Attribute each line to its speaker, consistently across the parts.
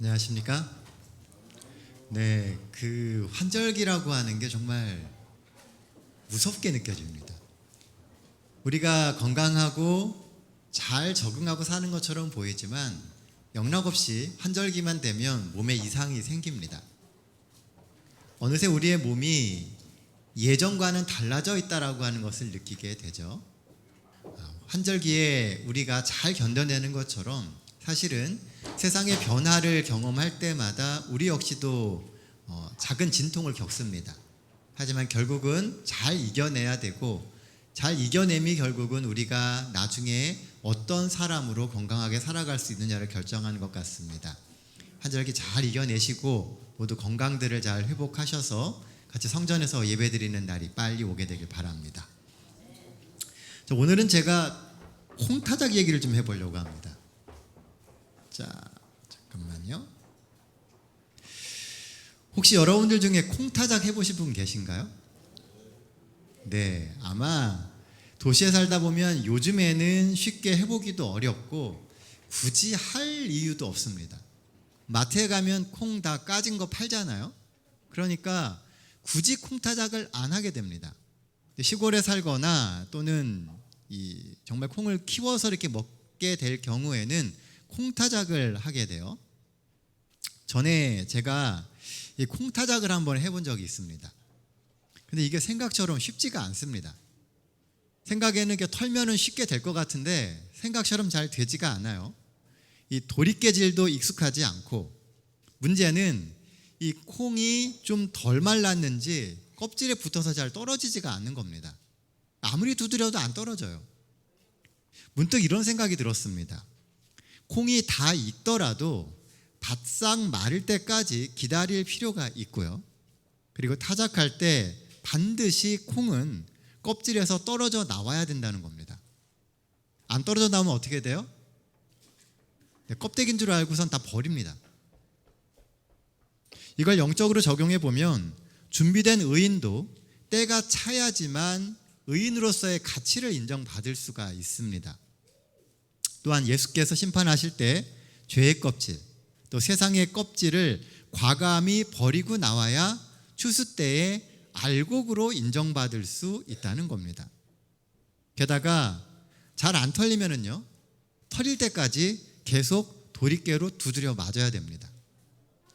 Speaker 1: 안녕하십니까? 네, 그 환절기라고 하는 게 정말 무섭게 느껴집니다. 우리가 건강하고 잘 적응하고 사는 것처럼 보이지만 영락없이 환절기만 되면 몸에 이상이 생깁니다. 어느새 우리의 몸이 예전과는 달라져 있다라고 하는 것을 느끼게 되죠. 환절기에 우리가 잘 견뎌내는 것처럼 사실은 세상의 변화를 경험할 때마다 우리 역시도 작은 진통을 겪습니다. 하지만 결국은 잘 이겨내야 되고, 잘 이겨냄이 결국은 우리가 나중에 어떤 사람으로 건강하게 살아갈 수 있느냐를 결정하는 것 같습니다. 환절기 잘 이겨내시고 모두 건강들을 잘 회복하셔서 같이 성전에서 예배드리는 날이 빨리 오게 되길 바랍니다. 자, 오늘은 제가 콩타작 얘기를 좀 해보려고 합니다. 자, 잠깐만요. 혹시 여러분들 중에 콩타작 해보신 분 계신가요? 네, 아마 도시에 살다 보면 요즘에는 쉽게 해보기도 어렵고 굳이 할 이유도 없습니다. 마트에 가면 콩 다 까진 거 팔잖아요. 그러니까 굳이 콩타작을 안 하게 됩니다. 시골에 살거나 또는 정말 콩을 키워서 이렇게 먹게 될 경우에는 콩타작을 하게 돼요. 전에 제가 이 콩타작을 한번 해본 적이 있습니다. 근데 이게 생각처럼 쉽지가 않습니다. 생각에는 이렇게 털면은 쉽게 될 것 같은데 생각처럼 잘 되지가 않아요. 이 도리깨질도 익숙하지 않고, 문제는 이 콩이 좀 덜 말랐는지 껍질에 붙어서 잘 떨어지지가 않는 겁니다. 아무리 두드려도 안 떨어져요. 문득 이런 생각이 들었습니다. 콩이 다 익더라도 바싹 마를 때까지 기다릴 필요가 있고요. 그리고 타작할 때 반드시 콩은 껍질에서 떨어져 나와야 된다는 겁니다. 안 떨어져 나오면 어떻게 돼요? 껍데기인 줄 알고선 다 버립니다. 이걸 영적으로 적용해 보면 준비된 의인도 때가 차야지만 의인으로서의 가치를 인정받을 수가 있습니다. 또한 예수께서 심판하실 때 죄의 껍질, 또 세상의 껍질을 과감히 버리고 나와야 추수 때에 알곡으로 인정받을 수 있다는 겁니다. 게다가 잘 안 털리면은요, 털릴 때까지 계속 도리깨로 두드려 맞아야 됩니다.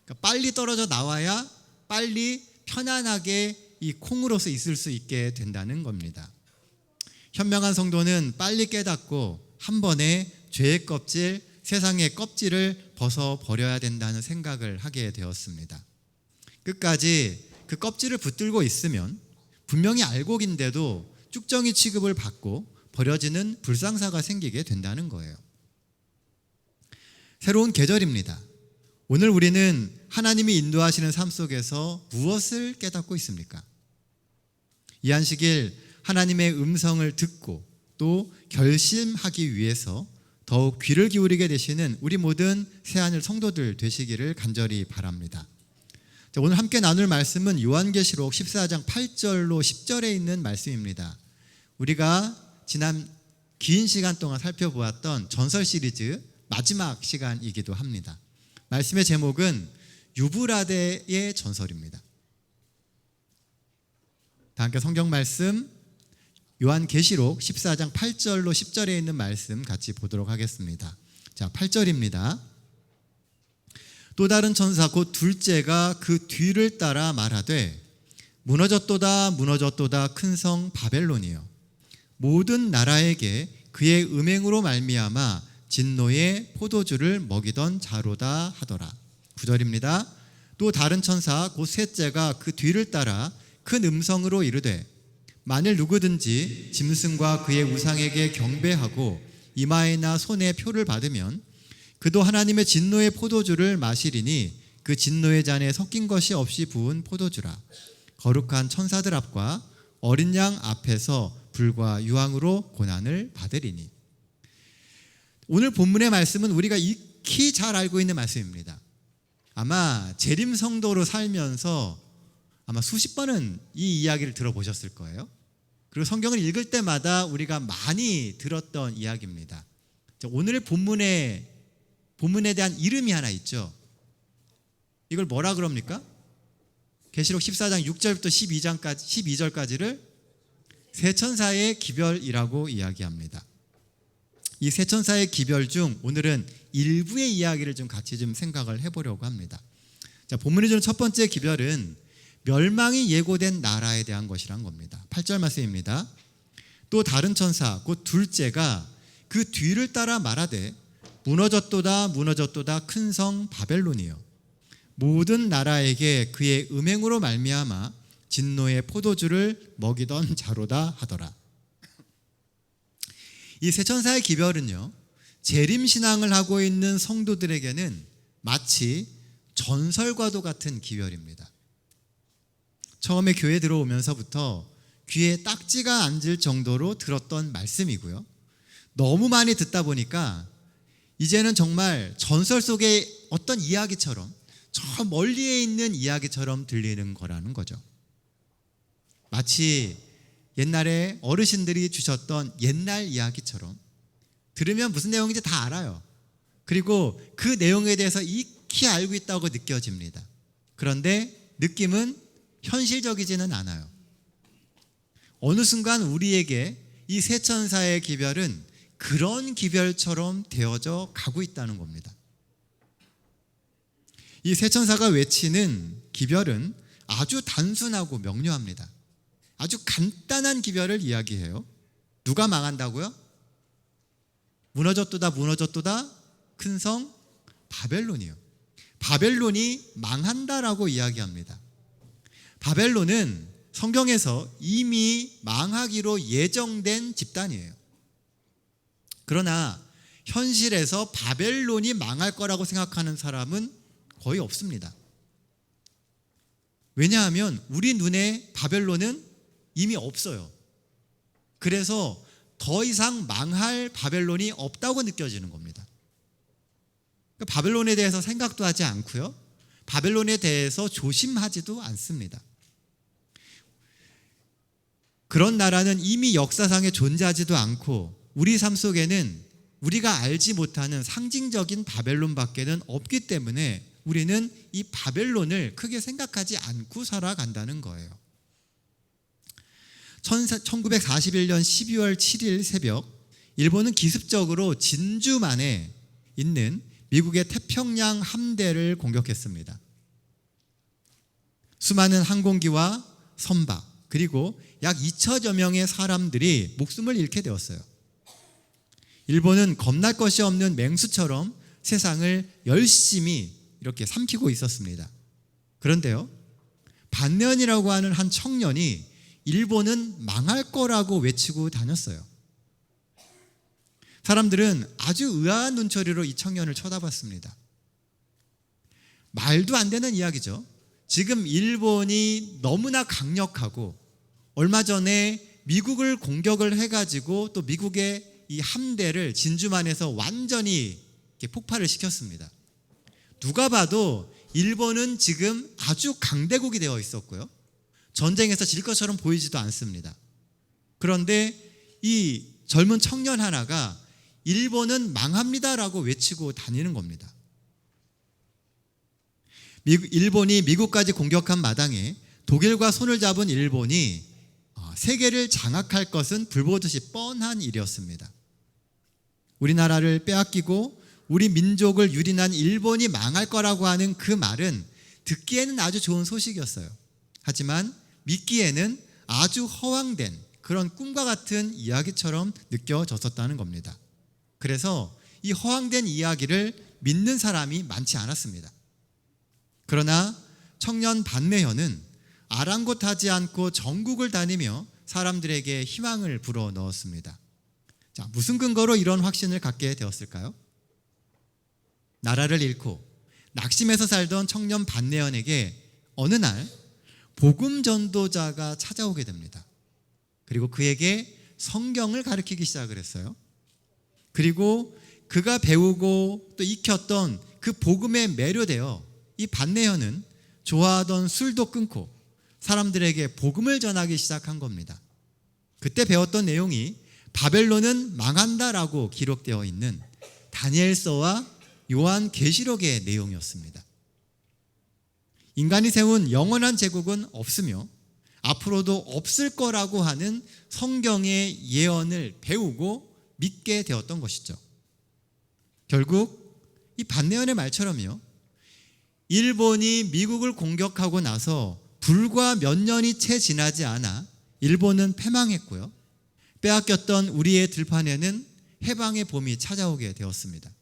Speaker 1: 그러니까 빨리 떨어져 나와야 빨리 편안하게 이 콩으로서 있을 수 있게 된다는 겁니다. 현명한 성도는 빨리 깨닫고 한 번에 죄의 껍질, 세상의 껍질을 벗어버려야 된다는 생각을 하게 되었습니다. 끝까지 그 껍질을 붙들고 있으면 분명히 알곡인데도 쭉정이 취급을 받고 버려지는 불상사가 생기게 된다는 거예요. 새로운 계절입니다. 오늘 우리는 하나님이 인도하시는 삶 속에서 무엇을 깨닫고 있습니까? 이 안식일 하나님의 음성을 듣고 또 결심하기 위해서 더욱 귀를 기울이게 되시는 우리 모든 새하늘 성도들 되시기를 간절히 바랍니다. 자, 오늘 함께 나눌 말씀은 요한계시록 14장 8절로 10절에 있는 말씀입니다. 우리가 지난 긴 시간 동안 살펴보았던 전설 시리즈 마지막 시간이기도 합니다. 말씀의 제목은 유브라데의 전설입니다. 다 함께 성경 말씀 요한계시록 14장 8절로 10절에 있는 말씀 같이 보도록 하겠습니다. 자, 8절입니다. 또 다른 천사 곧 둘째가 그 뒤를 따라 말하되 무너졌도다 무너졌도다 큰 성 바벨론이여, 모든 나라에게 그의 음행으로 말미암아 진노의 포도주를 먹이던 자로다 하더라. 9절입니다. 또 다른 천사 곧 셋째가 그 뒤를 따라 큰 음성으로 이르되 만일 누구든지 짐승과 그의 우상에게 경배하고 이마에나 손에 표를 받으면 그도 하나님의 진노의 포도주를 마시리니 그 진노의 잔에 섞인 것이 없이 부은 포도주라. 거룩한 천사들 앞과 어린 양 앞에서 불과 유황으로 고난을 받으리니. 오늘 본문의 말씀은 우리가 익히 잘 알고 있는 말씀입니다. 아마 재림 성도로 살면서 아마 수십 번은 이 이야기를 들어보셨을 거예요. 그리고 성경을 읽을 때마다 우리가 많이 들었던 이야기입니다. 오늘의 본문에 대한 이름이 하나 있죠. 이걸 뭐라 그럽니까? 계시록 14장 6절부터 12절까지를 세천사의 기별이라고 이야기합니다. 이 세천사의 기별 중 오늘은 일부의 이야기를 좀 같이 좀 생각을 해보려고 합니다. 자, 본문이 주는 첫 번째 기별은 멸망이 예고된 나라에 대한 것이란 겁니다. 8절 말씀입니다. 또 다른 천사 곧 둘째가 그 뒤를 따라 말하되 무너졌도다 무너졌도다 큰 성 바벨론이여 모든 나라에게 그의 음행으로 말미암아 진노의 포도주를 먹이던 자로다 하더라. 이 세천사의 기별은요, 재림신앙을 하고 있는 성도들에게는 마치 전설과도 같은 기별입니다. 처음에 교회 들어오면서부터 귀에 딱지가 앉을 정도로 들었던 말씀이고요, 너무 많이 듣다 보니까 이제는 정말 전설 속의 어떤 이야기처럼, 저 멀리에 있는 이야기처럼 들리는 거라는 거죠. 마치 옛날에 어르신들이 주셨던 옛날 이야기처럼 들으면 무슨 내용인지 다 알아요. 그리고 그 내용에 대해서 익히 알고 있다고 느껴집니다. 그런데 느낌은 현실적이지는 않아요. 어느 순간 우리에게 이 세천사의 기별은 그런 기별처럼 되어져 가고 있다는 겁니다. 이 세천사가 외치는 기별은 아주 단순하고 명료합니다. 아주 간단한 기별을 이야기해요. 누가 망한다고요? 무너졌도다 무너졌도다 큰 성 바벨론이요. 바벨론이 망한다라고 이야기합니다. 바벨론은 성경에서 이미 망하기로 예정된 집단이에요. 그러나 현실에서 바벨론이 망할 거라고 생각하는 사람은 거의 없습니다. 왜냐하면 우리 눈에 바벨론은 이미 없어요. 그래서 더 이상 망할 바벨론이 없다고 느껴지는 겁니다. 바벨론에 대해서 생각도 하지 않고요, 바벨론에 대해서 조심하지도 않습니다. 그런 나라는 이미 역사상에 존재하지도 않고 우리 삶 속에는 우리가 알지 못하는 상징적인 바벨론밖에는 없기 때문에 우리는 이 바벨론을 크게 생각하지 않고 살아간다는 거예요. 1941년 12월 7일 새벽, 일본은 기습적으로 진주만에 있는 미국의 태평양 함대를 공격했습니다. 수많은 항공기와 선박, 그리고 약 2천여 명의 사람들이 목숨을 잃게 되었어요. 일본은 겁날 것이 없는 맹수처럼 세상을 열심히 이렇게 삼키고 있었습니다. 그런데요, 반면이라고 하는 한 청년이 일본은 망할 거라고 외치고 다녔어요. 사람들은 아주 의아한 눈초리로 이 청년을 쳐다봤습니다. 말도 안 되는 이야기죠. 지금 일본이 너무나 강력하고 얼마 전에 미국을 공격을 해가지고 또 미국의 이 함대를 진주만에서 완전히 폭발을 시켰습니다. 누가 봐도 일본은 지금 아주 강대국이 되어 있었고요, 전쟁에서 질 것처럼 보이지도 않습니다. 그런데 이 젊은 청년 하나가 일본은 망합니다라고 외치고 다니는 겁니다. 일본이 미국까지 공격한 마당에 독일과 손을 잡은 일본이 세계를 장악할 것은 불보듯이 뻔한 일이었습니다. 우리나라를 빼앗기고 우리 민족을 유린한 일본이 망할 거라고 하는 그 말은 듣기에는 아주 좋은 소식이었어요. 하지만 믿기에는 아주 허황된 그런 꿈과 같은 이야기처럼 느껴졌었다는 겁니다. 그래서 이 허황된 이야기를 믿는 사람이 많지 않았습니다. 그러나 청년 반매현은 아랑곳하지 않고 전국을 다니며 사람들에게 희망을 불어넣었습니다. 자, 무슨 근거로 이런 확신을 갖게 되었을까요? 나라를 잃고 낙심해서 살던 청년 반매현에게 어느 날 복음 전도자가 찾아오게 됩니다. 그리고 그에게 성경을 가르치기 시작을 했어요. 그리고 그가 배우고 또 익혔던 그 복음에 매료되어 이 반매현은 좋아하던 술도 끊고 사람들에게 복음을 전하기 시작한 겁니다. 그때 배웠던 내용이 바벨론은 망한다라고 기록되어 있는 다니엘서와 요한계시록의 내용이었습니다. 인간이 세운 영원한 제국은 없으며 앞으로도 없을 거라고 하는 성경의 예언을 배우고 믿게 되었던 것이죠. 결국 이 반내연의 말처럼요, 일본이 미국을 공격하고 나서 불과 몇 년이 채 지나지 않아 일본은 패망했고요, 빼앗겼던 우리의 들판에는 해방의 봄이 찾아오게 되었습니다.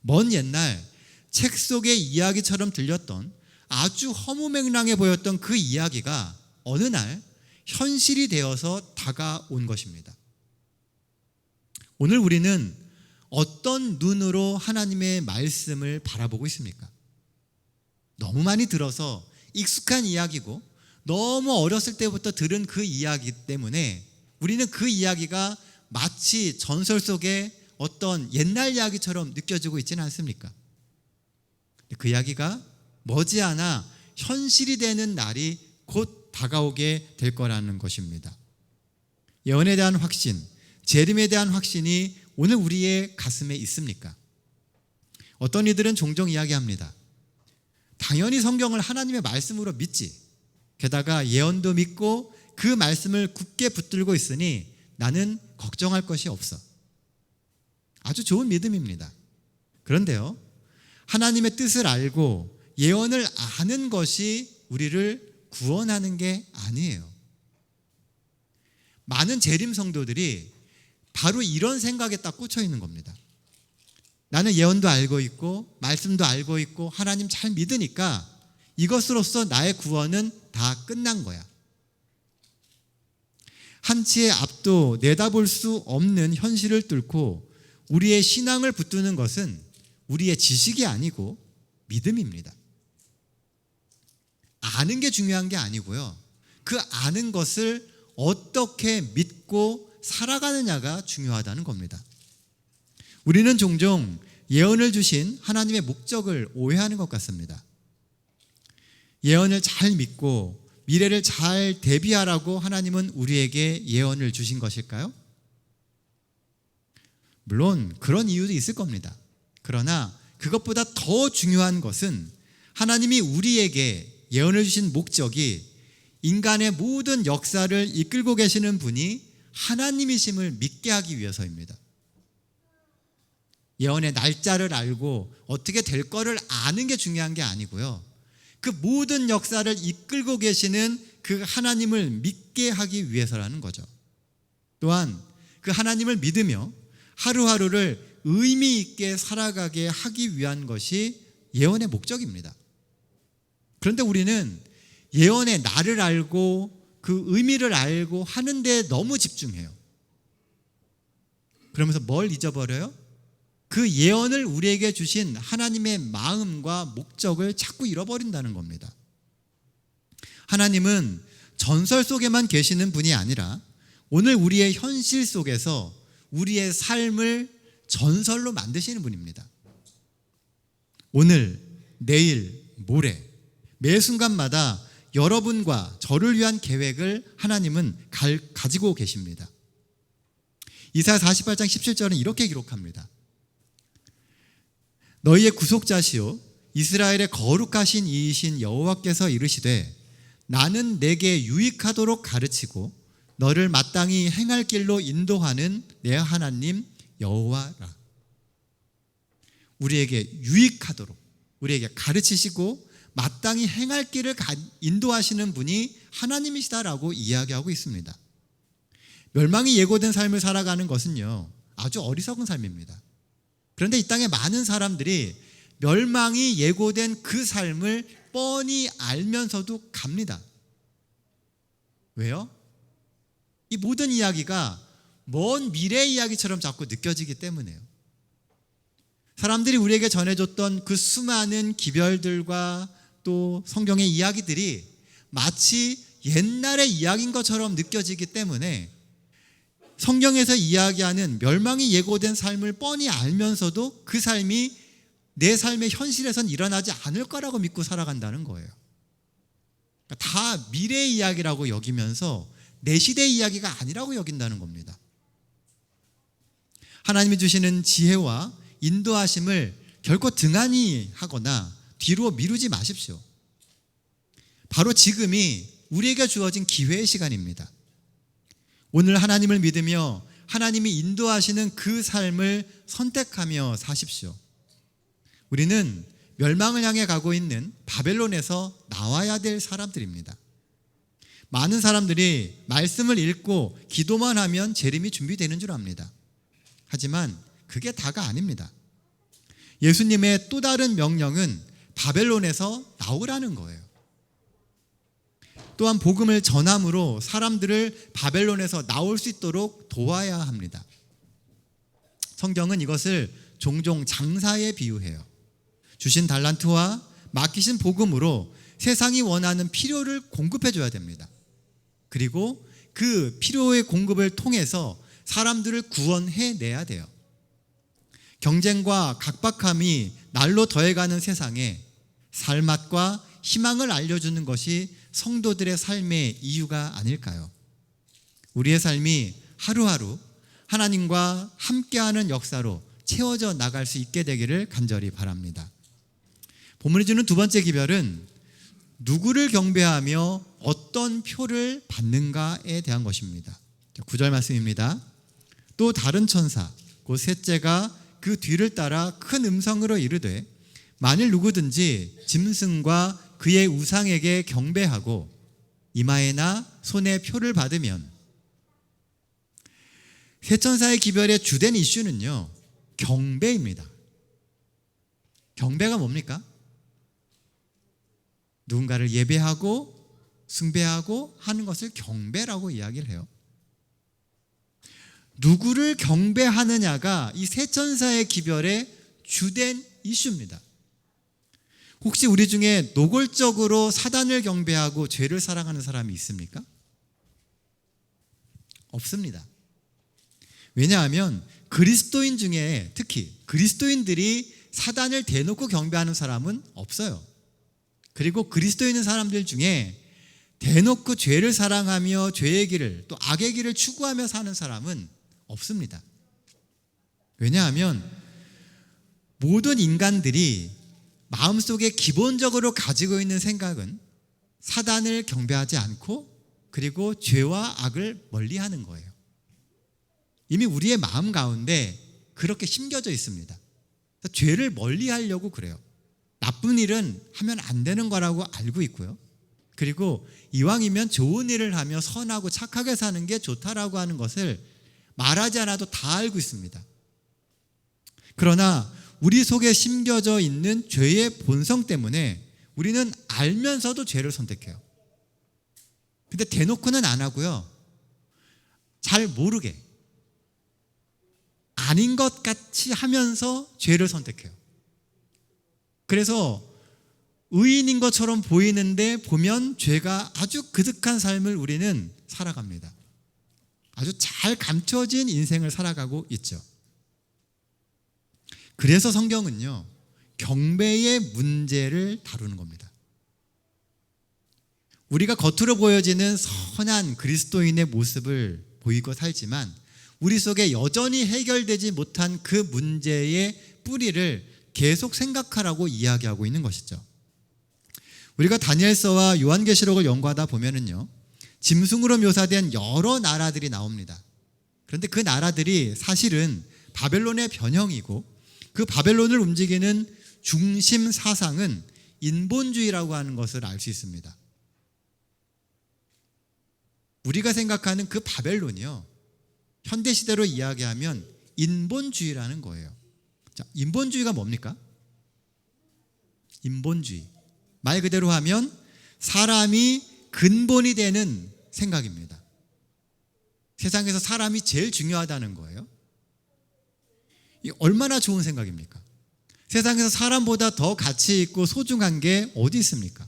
Speaker 1: 먼 옛날 책 속의 이야기처럼 들렸던 아주 허무맹랑해 보였던 그 이야기가 어느 날 현실이 되어서 다가온 것입니다. 오늘 우리는 어떤 눈으로 하나님의 말씀을 바라보고 있습니까? 너무 많이 들어서 익숙한 이야기고 너무 어렸을 때부터 들은 그 이야기 때문에 우리는 그 이야기가 마치 전설 속의 어떤 옛날 이야기처럼 느껴지고 있지는 않습니까? 그 이야기가 머지않아 현실이 되는 날이 곧 다가오게 될 거라는 것입니다. 예언에 대한 확신, 재림에 대한 확신이 오늘 우리의 가슴에 있습니까? 어떤 이들은 종종 이야기합니다. 당연히 성경을 하나님의 말씀으로 믿지. 게다가 예언도 믿고 그 말씀을 굳게 붙들고 있으니 나는 걱정할 것이 없어. 아주 좋은 믿음입니다. 그런데요, 하나님의 뜻을 알고 예언을 아는 것이 우리를 구원하는 게 아니에요. 많은 재림 성도들이 바로 이런 생각에 딱 꽂혀 있는 겁니다. 나는 예언도 알고 있고 말씀도 알고 있고 하나님 잘 믿으니까 이것으로써 나의 구원은 다 끝난 거야. 한치의 앞도 내다볼 수 없는 현실을 뚫고 우리의 신앙을 붙드는 것은 우리의 지식이 아니고 믿음입니다. 아는 게 중요한 게 아니고요, 그 아는 것을 어떻게 믿고 살아가느냐가 중요하다는 겁니다. 우리는 종종 예언을 주신 하나님의 목적을 오해하는 것 같습니다. 예언을 잘 믿고 미래를 잘 대비하라고 하나님은 우리에게 예언을 주신 것일까요? 물론 그런 이유도 있을 겁니다. 그러나 그것보다 더 중요한 것은 하나님이 우리에게 예언을 주신 목적이 인간의 모든 역사를 이끌고 계시는 분이 하나님이심을 믿게 하기 위해서입니다. 예언의 날짜를 알고 어떻게 될 거를 아는 게 중요한 게 아니고요, 그 모든 역사를 이끌고 계시는 그 하나님을 믿게 하기 위해서라는 거죠. 또한 그 하나님을 믿으며 하루하루를 의미 있게 살아가게 하기 위한 것이 예언의 목적입니다. 그런데 우리는 예언의 날을 알고 그 의미를 알고 하는 데 너무 집중해요. 그러면서 뭘 잊어버려요? 그 예언을 우리에게 주신 하나님의 마음과 목적을 자꾸 잃어버린다는 겁니다. 하나님은 전설 속에만 계시는 분이 아니라 오늘 우리의 현실 속에서 우리의 삶을 전설로 만드시는 분입니다. 오늘, 내일, 모레 매 순간마다 여러분과 저를 위한 계획을 하나님은 가지고 계십니다. 이사야 48장 17절은 이렇게 기록합니다. 너희의 구속자시요 이스라엘의 거룩하신 이이신 여호와께서 이르시되 나는 내게 유익하도록 가르치고 너를 마땅히 행할 길로 인도하는 내 하나님 여호와라. 우리에게 유익하도록, 우리에게 가르치시고 마땅히 행할 길을 인도하시는 분이 하나님이시다라고 이야기하고 있습니다. 멸망이 예고된 삶을 살아가는 것은요, 아주 어리석은 삶입니다. 그런데 이 땅에 많은 사람들이 멸망이 예고된 그 삶을 뻔히 알면서도 갑니다. 왜요? 이 모든 이야기가 먼 미래 이야기처럼 자꾸 느껴지기 때문에요. 사람들이 우리에게 전해줬던 그 수많은 기별들과 또 성경의 이야기들이 마치 옛날의 이야기인 것처럼 느껴지기 때문에 성경에서 이야기하는 멸망이 예고된 삶을 뻔히 알면서도 그 삶이 내 삶의 현실에선 일어나지 않을 거라고 믿고 살아간다는 거예요. 다 미래의 이야기라고 여기면서 내 시대의 이야기가 아니라고 여긴다는 겁니다. 하나님이 주시는 지혜와 인도하심을 결코 등한히 하거나 뒤로 미루지 마십시오. 바로 지금이 우리에게 주어진 기회의 시간입니다. 오늘 하나님을 믿으며 하나님이 인도하시는 그 삶을 선택하며 사십시오. 우리는 멸망을 향해 가고 있는 바벨론에서 나와야 될 사람들입니다. 많은 사람들이 말씀을 읽고 기도만 하면 재림이 준비되는 줄 압니다. 하지만 그게 다가 아닙니다. 예수님의 또 다른 명령은 바벨론에서 나오라는 거예요. 또한 복음을 전함으로 사람들을 바벨론에서 나올 수 있도록 도와야 합니다. 성경은 이것을 종종 장사에 비유해요. 주신 달란트와 맡기신 복음으로 세상이 원하는 필요를 공급해 줘야 됩니다. 그리고 그 필요의 공급을 통해서 사람들을 구원해내야 돼요. 경쟁과 각박함이 날로 더해가는 세상에 살맛과 희망을 알려주는 것이 성도들의 삶의 이유가 아닐까요? 우리의 삶이 하루하루 하나님과 함께하는 역사로 채워져 나갈 수 있게 되기를 간절히 바랍니다. 본문이 주는 두 번째 기별은 누구를 경배하며 어떤 표를 받는가에 대한 것입니다. 9절 말씀입니다. 또 다른 천사 곧 셋째가 그 뒤를 따라 큰 음성으로 이르되 만일 누구든지 짐승과 그의 우상에게 경배하고 이마에나 손에 표를 받으면, 세 천사의 기별의 주된 이슈는요, 경배입니다. 경배가 뭡니까? 누군가를 예배하고 숭배하고 하는 것을 경배라고 이야기를 해요. 누구를 경배하느냐가 이 세 천사의 기별의 주된 이슈입니다. 혹시 우리 중에 노골적으로 사단을 경배하고 죄를 사랑하는 사람이 있습니까? 없습니다. 왜냐하면 그리스도인 중에 특히 그리스도인들이 사단을 대놓고 경배하는 사람은 없어요. 그리고 그리스도인 사람들 중에 대놓고 죄를 사랑하며 죄의 길을 또 악의 길을 추구하며 사는 사람은 없습니다. 왜냐하면 모든 인간들이 마음속에 기본적으로 가지고 있는 생각은 사단을 경배하지 않고 그리고 죄와 악을 멀리하는 거예요. 이미 우리의 마음 가운데 그렇게 심겨져 있습니다. 죄를 멀리하려고 그래요. 나쁜 일은 하면 안 되는 거라고 알고 있고요. 그리고 이왕이면 좋은 일을 하며 선하고 착하게 사는 게 좋다라고 하는 것을 말하지 않아도 다 알고 있습니다. 그러나 우리 속에 심겨져 있는 죄의 본성 때문에 우리는 알면서도 죄를 선택해요. 근데 대놓고는 안 하고요, 잘 모르게 아닌 것 같이 하면서 죄를 선택해요. 그래서 의인인 것처럼 보이는데 보면 죄가 아주 그득한 삶을 우리는 살아갑니다. 아주 잘 감춰진 인생을 살아가고 있죠. 그래서 성경은요, 경배의 문제를 다루는 겁니다. 우리가 겉으로 보여지는 선한 그리스도인의 모습을 보이고 살지만 우리 속에 여전히 해결되지 못한 그 문제의 뿌리를 계속 생각하라고 이야기하고 있는 것이죠. 우리가 다니엘서와 요한계시록을 연구하다 보면은요, 짐승으로 묘사된 여러 나라들이 나옵니다. 그런데 그 나라들이 사실은 바벨론의 변형이고 그 바벨론을 움직이는 중심 사상은 인본주의라고 하는 것을 알 수 있습니다. 우리가 생각하는 그 바벨론이요, 현대시대로 이야기하면 인본주의라는 거예요. 자, 인본주의가 뭡니까? 인본주의. 말 그대로 하면 사람이 근본이 되는 생각입니다. 세상에서 사람이 제일 중요하다는 거예요. 이 얼마나 좋은 생각입니까? 세상에서 사람보다 더 가치 있고 소중한 게 어디 있습니까?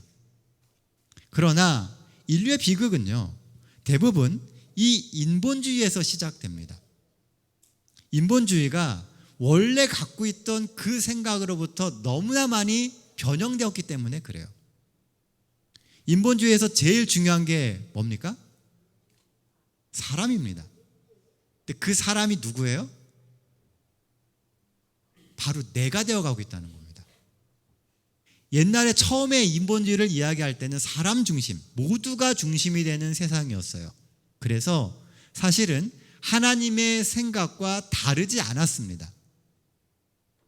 Speaker 1: 그러나 인류의 비극은요, 대부분 이 인본주의에서 시작됩니다. 인본주의가 원래 갖고 있던 그 생각으로부터 너무나 많이 변형되었기 때문에 그래요. 인본주의에서 제일 중요한 게 뭡니까? 사람입니다. 근데 그 사람이 누구예요? 바로 내가 되어가고 있다는 겁니다. 옛날에 처음에 인본주의를 이야기할 때는 사람 중심, 모두가 중심이 되는 세상이었어요. 그래서 사실은 하나님의 생각과 다르지 않았습니다.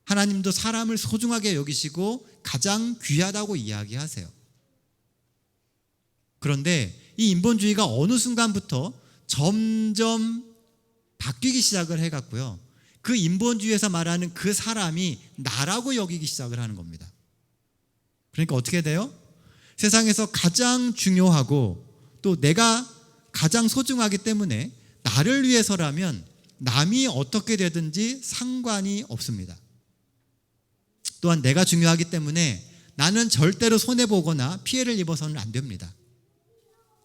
Speaker 1: 하나님도 사람을 소중하게 여기시고 가장 귀하다고 이야기하세요. 그런데 이 인본주의가 어느 순간부터 점점 바뀌기 시작을 해갔고요. 그 인본주의에서 말하는 그 사람이 나라고 여기기 시작을 하는 겁니다. 그러니까 어떻게 돼요? 세상에서 가장 중요하고 또 내가 가장 소중하기 때문에 나를 위해서라면 남이 어떻게 되든지 상관이 없습니다. 또한 내가 중요하기 때문에 나는 절대로 손해보거나 피해를 입어서는 안 됩니다.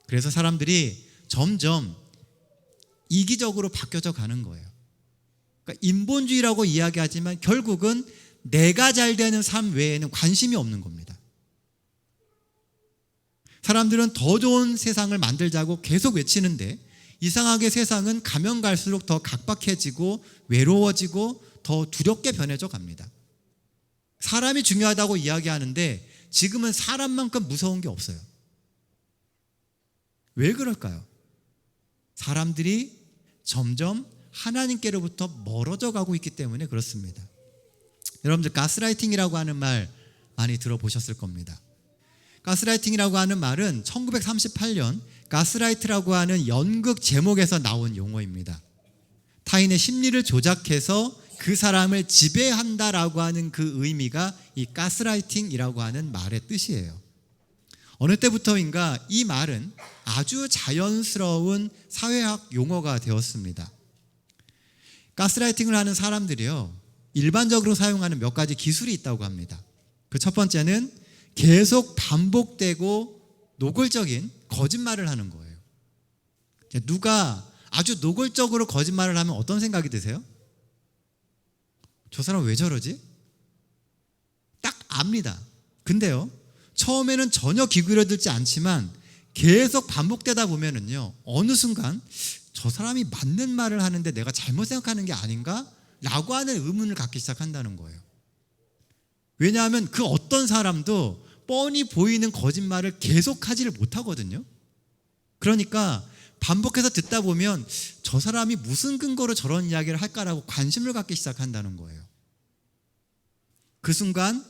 Speaker 1: 그래서 사람들이 점점 이기적으로 바뀌어져 가는 거예요. 그러니까 인본주의라고 이야기하지만 결국은 내가 잘 되는 삶 외에는 관심이 없는 겁니다. 사람들은 더 좋은 세상을 만들자고 계속 외치는데 이상하게 세상은 가면 갈수록 더 각박해지고 외로워지고 더 두렵게 변해져 갑니다. 사람이 중요하다고 이야기하는데 지금은 사람만큼 무서운 게 없어요. 왜 그럴까요? 사람들이 점점 하나님께로부터 멀어져 가고 있기 때문에 그렇습니다. 여러분들 가스라이팅이라고 하는 말 많이 들어보셨을 겁니다. 가스라이팅이라고 하는 말은 1938년 가스라이트라고 하는 연극 제목에서 나온 용어입니다. 타인의 심리를 조작해서 그 사람을 지배한다라고 하는 그 의미가 이 가스라이팅이라고 하는 말의 뜻이에요. 어느 때부터인가 이 말은 아주 자연스러운 사회학 용어가 되었습니다. 가스라이팅을 하는 사람들이요, 일반적으로 사용하는 몇 가지 기술이 있다고 합니다. 그 첫 번째는 계속 반복되고 노골적인 거짓말을 하는 거예요. 누가 아주 노골적으로 거짓말을 하면 어떤 생각이 드세요? 저 사람 왜 저러지? 딱 압니다. 근데요, 처음에는 전혀 기울여들지 않지만 계속 반복되다 보면은요, 어느 순간 저 사람이 맞는 말을 하는데 내가 잘못 생각하는 게 아닌가? 라고 하는 의문을 갖기 시작한다는 거예요. 왜냐하면 그 어떤 사람도 뻔히 보이는 거짓말을 계속하지를 못하거든요. 그러니까 반복해서 듣다 보면 저 사람이 무슨 근거로 저런 이야기를 할까라고 관심을 갖기 시작한다는 거예요. 그 순간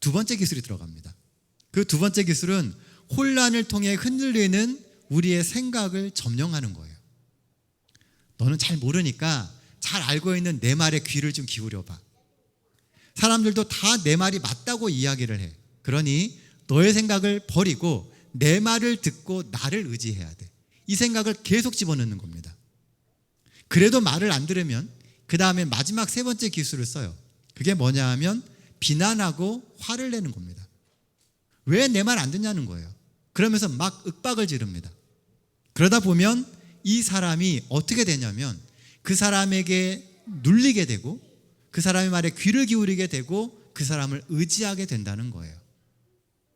Speaker 1: 두 번째 기술이 들어갑니다. 그 두 번째 기술은 혼란을 통해 흔들리는 우리의 생각을 점령하는 거예요. 너는 잘 모르니까 잘 알고 있는 내 말에 귀를 좀 기울여봐. 사람들도 다 내 말이 맞다고 이야기를 해. 그러니 너의 생각을 버리고 내 말을 듣고 나를 의지해야 돼. 이 생각을 계속 집어넣는 겁니다. 그래도 말을 안 들으면 그 다음에 마지막 세 번째 기술을 써요. 그게 뭐냐 하면 비난하고 화를 내는 겁니다. 왜 내 말 안 듣냐는 거예요. 그러면서 막 윽박을 지릅니다. 그러다 보면 이 사람이 어떻게 되냐면 그 사람에게 눌리게 되고 그 사람의 말에 귀를 기울이게 되고 그 사람을 의지하게 된다는 거예요.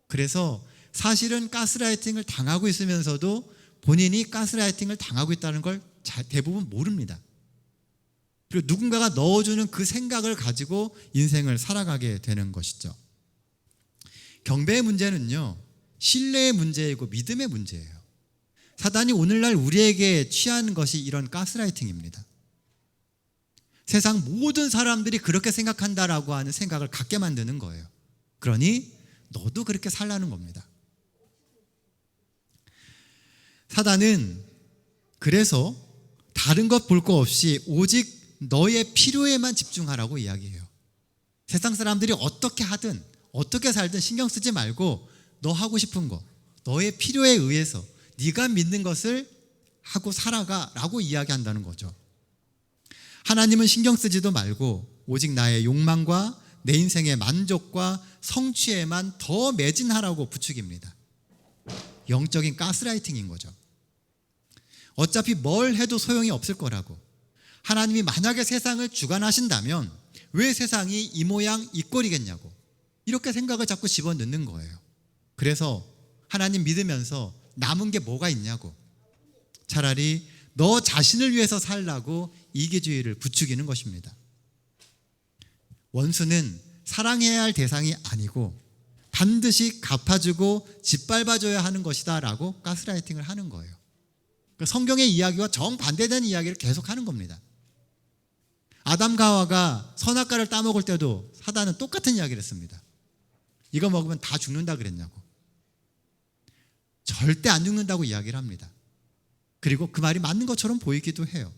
Speaker 1: 그래서 사실은 가스라이팅을 당하고 있으면서도 본인이 가스라이팅을 당하고 있다는 걸 대부분 모릅니다. 그리고 누군가가 넣어주는 그 생각을 가지고 인생을 살아가게 되는 것이죠. 경배의 문제는요, 신뢰의 문제이고 믿음의 문제예요. 사단이 오늘날 우리에게 취하는 것이 이런 가스라이팅입니다. 세상 모든 사람들이 그렇게 생각한다라고 하는 생각을 갖게 만드는 거예요. 그러니 너도 그렇게 살라는 겁니다. 사단은 그래서 다른 것 볼 거 없이 오직 너의 필요에만 집중하라고 이야기해요. 세상 사람들이 어떻게 하든 어떻게 살든 신경 쓰지 말고 너 하고 싶은 거, 너의 필요에 의해서 네가 믿는 것을 하고 살아가라고 이야기한다는 거죠. 하나님은 신경 쓰지도 말고 오직 나의 욕망과 내 인생의 만족과 성취에만 더 매진하라고 부추깁니다. 영적인 가스라이팅인 거죠. 어차피 뭘 해도 소용이 없을 거라고. 하나님이 만약에 세상을 주관하신다면 왜 세상이 이 모양 이 꼴이겠냐고. 이렇게 생각을 자꾸 집어넣는 거예요. 그래서 하나님 믿으면서 남은 게 뭐가 있냐고. 차라리 너 자신을 위해서 살라고 이기주의를 부추기는 것입니다. 원수는 사랑해야 할 대상이 아니고 반드시 갚아주고 짓밟아줘야 하는 것이다 라고 가스라이팅을 하는 거예요. 성경의 이야기와 정반대되는 이야기를 계속하는 겁니다. 아담과 하와가 선악과를 따먹을 때도 사단은 똑같은 이야기를 했습니다. 이거 먹으면 다 죽는다 그랬냐고. 절대 안 죽는다고 이야기를 합니다. 그리고 그 말이 맞는 것처럼 보이기도 해요.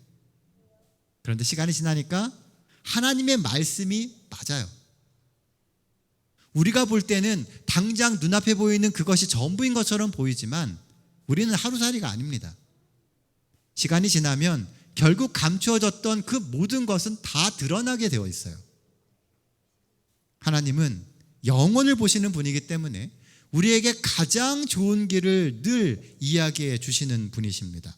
Speaker 1: 그런데 시간이 지나니까 하나님의 말씀이 맞아요. 우리가 볼 때는 당장 눈앞에 보이는 그것이 전부인 것처럼 보이지만 우리는 하루살이가 아닙니다. 시간이 지나면 결국 감추어졌던 그 모든 것은 다 드러나게 되어 있어요. 하나님은 영혼을 보시는 분이기 때문에 우리에게 가장 좋은 길을 늘 이야기해 주시는 분이십니다.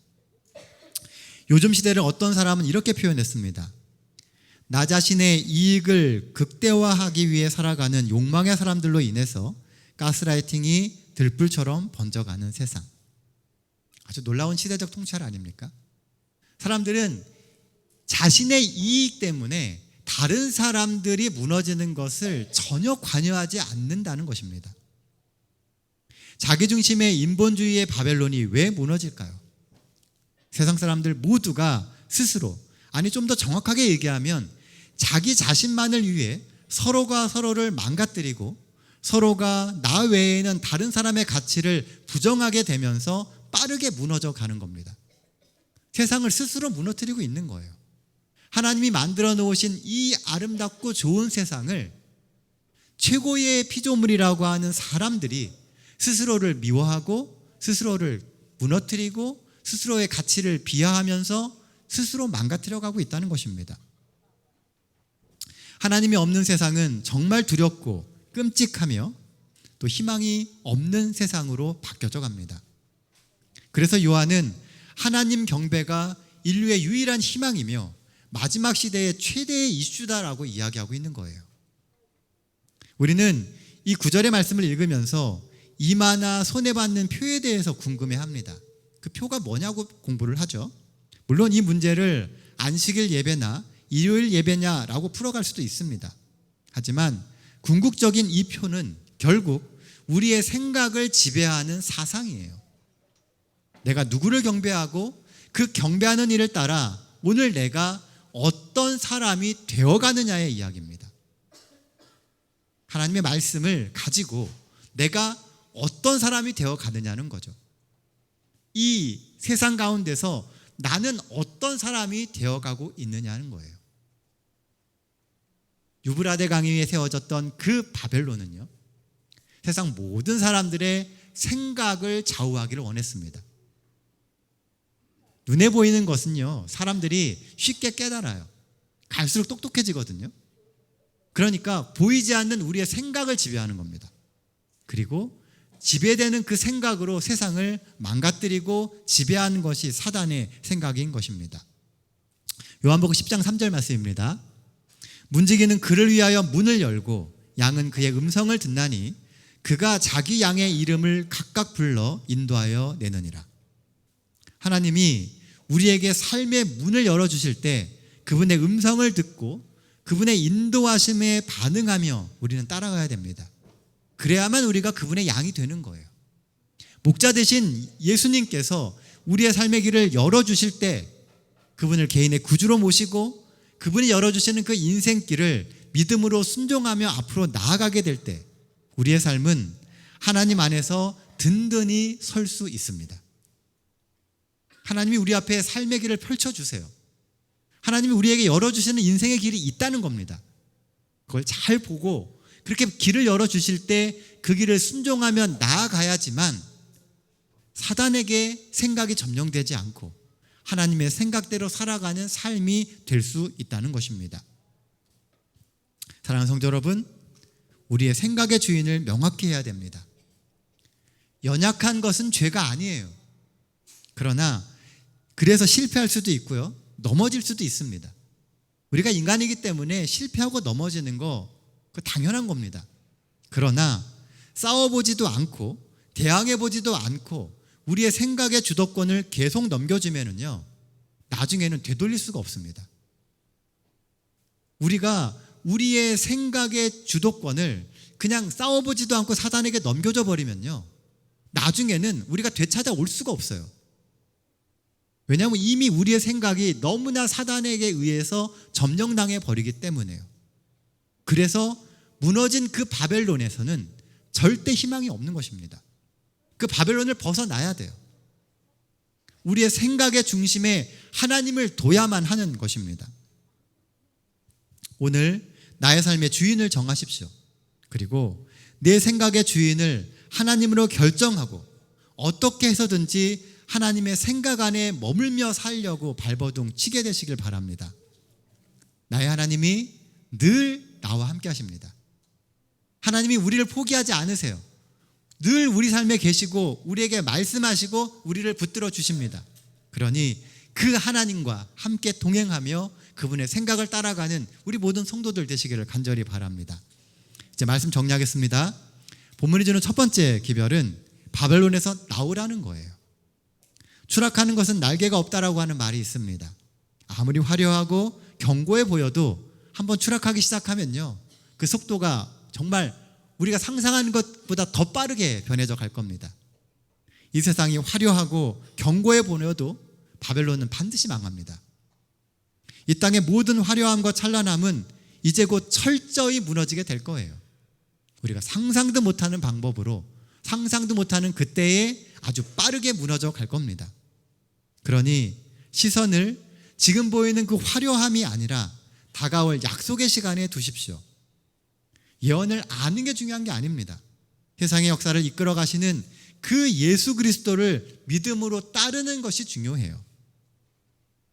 Speaker 1: 요즘 시대를 어떤 사람은 이렇게 표현했습니다. 나 자신의 이익을 극대화하기 위해 살아가는 욕망의 사람들로 인해서 가스라이팅이 들불처럼 번져가는 세상. 아주 놀라운 시대적 통찰 아닙니까? 사람들은 자신의 이익 때문에 다른 사람들이 무너지는 것을 전혀 관여하지 않는다는 것입니다. 자기중심의 인본주의의 바벨론이 왜 무너질까요? 세상 사람들 모두가 스스로, 아니 좀 더 정확하게 얘기하면 자기 자신만을 위해 서로가 서로를 망가뜨리고 서로가 나 외에는 다른 사람의 가치를 부정하게 되면서 빠르게 무너져 가는 겁니다. 세상을 스스로 무너뜨리고 있는 거예요. 하나님이 만들어 놓으신 이 아름답고 좋은 세상을 최고의 피조물이라고 하는 사람들이 스스로를 미워하고 스스로를 무너뜨리고 스스로의 가치를 비하하면서 스스로 망가뜨려가고 있다는 것입니다. 하나님이 없는 세상은 정말 두렵고 끔찍하며 또 희망이 없는 세상으로 바뀌어져 갑니다. 그래서 요한은 하나님 경배가 인류의 유일한 희망이며 마지막 시대의 최대의 이슈다라고 이야기하고 있는 거예요. 우리는 이 9절의 말씀을 읽으면서 이마나 손해받는 표에 대해서 궁금해합니다. 그 표가 뭐냐고 공부를 하죠. 물론 이 문제를 안식일 예배나 일요일 예배냐라고 풀어갈 수도 있습니다. 하지만 궁극적인 이 표는 결국 우리의 생각을 지배하는 사상이에요. 내가 누구를 경배하고 그 경배하는 일을 따라 오늘 내가 어떤 사람이 되어가느냐의 이야기입니다. 하나님의 말씀을 가지고 내가 어떤 사람이 되어가느냐는 거죠. 이 세상 가운데서 나는 어떤 사람이 되어가고 있느냐는 거예요. 유브라데 강이 위에 세워졌던 그 바벨론은요, 세상 모든 사람들의 생각을 좌우하기를 원했습니다. 눈에 보이는 것은요, 사람들이 쉽게 깨달아요. 갈수록 똑똑해지거든요. 그러니까 보이지 않는 우리의 생각을 지배하는 겁니다. 그리고 지배되는 그 생각으로 세상을 망가뜨리고 지배하는 것이 사단의 생각인 것입니다. 요한복음 10장 3절 말씀입니다. 문지기는 그를 위하여 문을 열고 양은 그의 음성을 듣나니 그가 자기 양의 이름을 각각 불러 인도하여 내느니라. 하나님이 우리에게 삶의 문을 열어주실 때 그분의 음성을 듣고 그분의 인도하심에 반응하며 우리는 따라가야 됩니다. 그래야만 우리가 그분의 양이 되는 거예요. 목자 되신 예수님께서 우리의 삶의 길을 열어주실 때 그분을 개인의 구주로 모시고 그분이 열어주시는 그 인생길을 믿음으로 순종하며 앞으로 나아가게 될 때 우리의 삶은 하나님 안에서 든든히 설 수 있습니다. 하나님이 우리 앞에 삶의 길을 펼쳐주세요. 하나님이 우리에게 열어주시는 인생의 길이 있다는 겁니다. 그걸 잘 보고 그렇게 길을 열어주실 때 그 길을 순종하며 나아가야지만 사단에게 생각이 점령되지 않고 하나님의 생각대로 살아가는 삶이 될 수 있다는 것입니다. 사랑하는 성도 여러분, 우리의 생각의 주인을 명확히 해야 됩니다. 연약한 것은 죄가 아니에요. 그러나 그래서 실패할 수도 있고요, 넘어질 수도 있습니다. 우리가 인간이기 때문에 실패하고 넘어지는 거 그거 당연한 겁니다. 그러나 싸워보지도 않고 대항해보지도 않고 우리의 생각의 주도권을 계속 넘겨주면은요, 나중에는 되돌릴 수가 없습니다. 우리가 우리의 생각의 주도권을 그냥 싸워보지도 않고 사단에게 넘겨줘 버리면요, 나중에는 우리가 되찾아올 수가 없어요. 왜냐하면 이미 우리의 생각이 너무나 사단에게 의해서 점령당해 버리기 때문에요. 그래서 무너진 그 바벨론에서는 절대 희망이 없는 것입니다. 그 바벨론을 벗어나야 돼요. 우리의 생각의 중심에 하나님을 둬야만 하는 것입니다. 오늘 나의 삶의 주인을 정하십시오. 그리고 내 생각의 주인을 하나님으로 결정하고 어떻게 해서든지 하나님의 생각 안에 머물며 살려고 발버둥 치게 되시길 바랍니다. 나의 하나님이 늘 나와 함께 하십니다. 하나님이 우리를 포기하지 않으세요. 늘 우리 삶에 계시고 우리에게 말씀하시고 우리를 붙들어 주십니다. 그러니 그 하나님과 함께 동행하며 그분의 생각을 따라가는 우리 모든 성도들 되시기를 간절히 바랍니다. 이제 말씀 정리하겠습니다. 본문이 주는 첫 번째 기별은 바벨론에서 나오라는 거예요. 추락하는 것은 날개가 없다라고 하는 말이 있습니다. 아무리 화려하고 견고해 보여도 한번 추락하기 시작하면요, 그 속도가 정말 우리가 상상하는 것보다 더 빠르게 변해져 갈 겁니다. 이 세상이 화려하고 견고해 보여도 바벨론은 반드시 망합니다. 이 땅의 모든 화려함과 찬란함은 이제 곧 철저히 무너지게 될 거예요. 우리가 상상도 못하는 방법으로, 상상도 못하는 그때에 아주 빠르게 무너져 갈 겁니다. 그러니 시선을 지금 보이는 그 화려함이 아니라 다가올 약속의 시간에 두십시오. 예언을 아는 게 중요한 게 아닙니다. 세상의 역사를 이끌어 가시는 그 예수 그리스도를 믿음으로 따르는 것이 중요해요.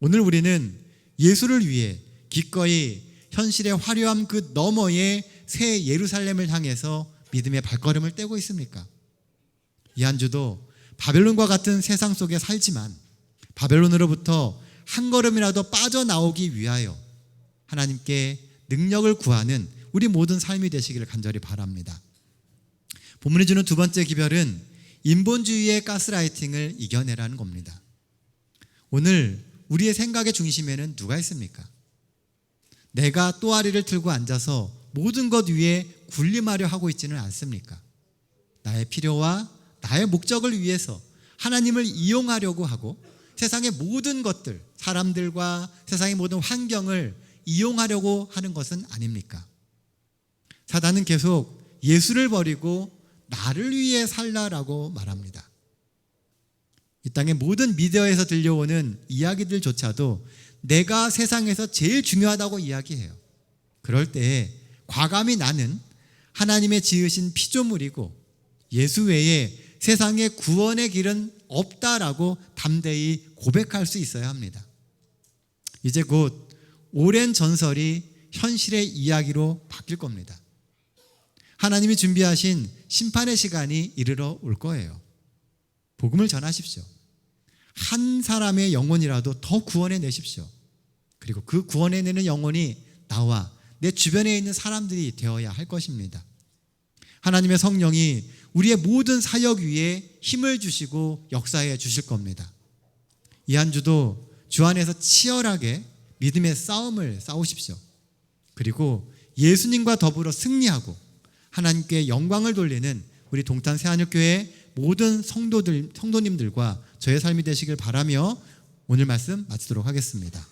Speaker 1: 오늘 우리는 예수를 위해 기꺼이 현실의 화려함 그 너머의 새 예루살렘을 향해서 믿음의 발걸음을 떼고 있습니까? 이 한 주도 바벨론과 같은 세상 속에 살지만 바벨론으로부터 한 걸음이라도 빠져나오기 위하여 하나님께 능력을 구하는 우리 모든 삶이 되시기를 간절히 바랍니다. 본문이 주는 두 번째 기별은 인본주의의 가스라이팅을 이겨내라는 겁니다. 오늘 우리의 생각의 중심에는 누가 있습니까? 내가 또아리를 틀고 앉아서 모든 것 위에 군림하려 하고 있지는 않습니까? 나의 필요와 나의 목적을 위해서 하나님을 이용하려고 하고 세상의 모든 것들, 사람들과 세상의 모든 환경을 이용하려고 하는 것은 아닙니까? 사단은 계속 예수를 버리고 나를 위해 살라라고 말합니다. 이 땅의 모든 미디어에서 들려오는 이야기들조차도 내가 세상에서 제일 중요하다고 이야기해요. 그럴 때에 과감히 나는 하나님의 지으신 피조물이고 예수 외에 세상의 구원의 길은 없다라고 담대히 고백할 수 있어야 합니다. 이제 곧 오랜 전설이 현실의 이야기로 바뀔 겁니다. 하나님이 준비하신 심판의 시간이 이르러 올 거예요. 복음을 전하십시오. 한 사람의 영혼이라도 더 구원해 내십시오. 그리고 그 구원해내는 영혼이 나와 내 주변에 있는 사람들이 되어야 할 것입니다. 하나님의 성령이 우리의 모든 사역 위에 힘을 주시고 역사해 주실 겁니다. 이 한 주도 주 안에서 치열하게 믿음의 싸움을 싸우십시오. 그리고 예수님과 더불어 승리하고 하나님께 영광을 돌리는 우리 동탄 새하늘교회 모든 성도님들과 저의 삶이 되시길 바라며 오늘 말씀 마치도록 하겠습니다.